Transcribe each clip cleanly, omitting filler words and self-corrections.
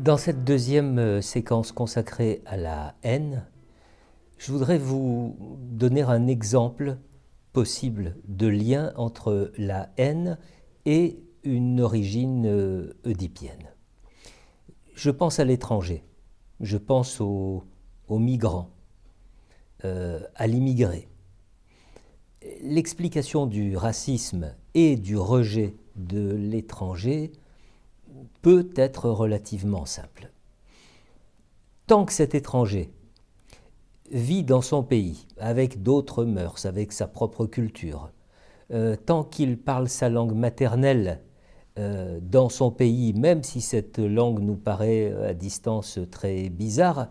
Dans cette deuxième séquence consacrée à la haine, je voudrais vous donner un exemple possible de lien entre la haine et une origine oedipienne. Je pense à l'étranger, je pense aux migrants, à l'immigré. L'explication du racisme et du rejet de l'étranger peut être relativement simple. Tant que cet étranger vit dans son pays, avec d'autres mœurs, avec sa propre culture, tant qu'il parle sa langue maternelle dans son pays, même si cette langue nous paraît à distance très bizarre,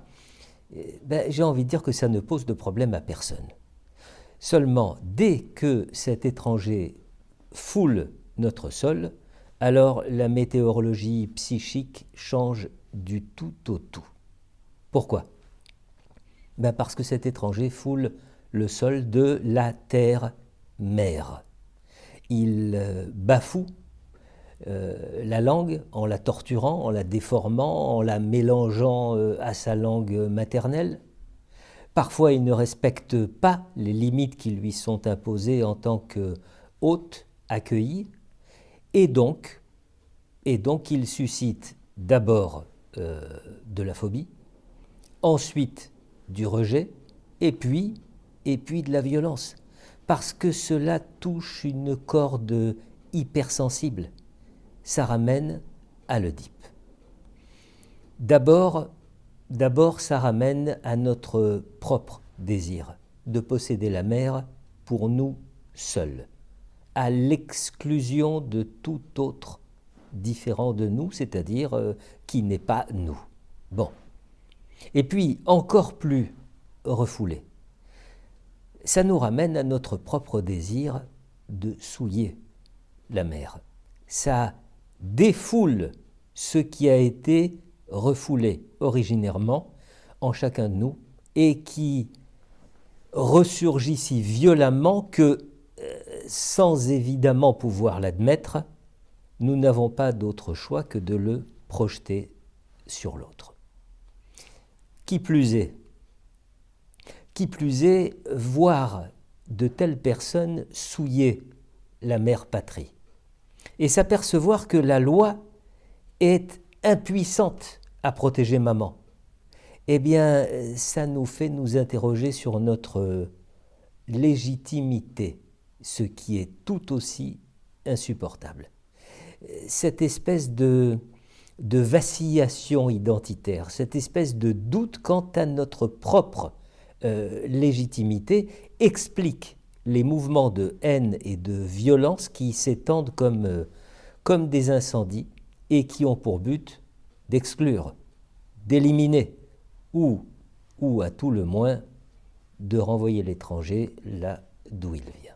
j'ai envie de dire que ça ne pose de problème à personne. Seulement, dès que cet étranger foule notre sol, alors la météorologie psychique change du tout au tout. Pourquoi ? Parce que cet étranger foule le sol de la terre-mère. Il bafoue la langue en la torturant, en la déformant, en la mélangeant à sa langue maternelle. Parfois, il ne respecte pas les limites qui lui sont imposées en tant qu'hôte accueilli. Et donc, il suscite d'abord de la phobie, ensuite du rejet, et puis de la violence, parce que cela touche une corde hypersensible. Ça ramène à l'Oedipe. D'abord, ça ramène à notre propre désir de posséder la mer pour nous seuls, à l'exclusion de tout autre différent de nous, c'est-à-dire qui n'est pas nous. Bon. Et puis, encore plus refoulé, ça nous ramène à notre propre désir de souiller la mer. Ça défoule ce qui a été refoulé originairement en chacun de nous et qui ressurgit si violemment que, sans évidemment pouvoir l'admettre, nous n'avons pas d'autre choix que de le projeter sur l'autre. Qui plus est, voir de telles personnes souiller la mère patrie et s'apercevoir que la loi est impuissante à protéger maman, ça nous fait nous interroger sur notre légitimité, ce qui est tout aussi insupportable. Cette espèce de vacillation identitaire, cette espèce de doute quant à notre propre légitimité explique les mouvements de haine et de violence qui s'étendent comme des incendies et qui ont pour but d'exclure, d'éliminer ou à tout le moins de renvoyer l'étranger là d'où il vient.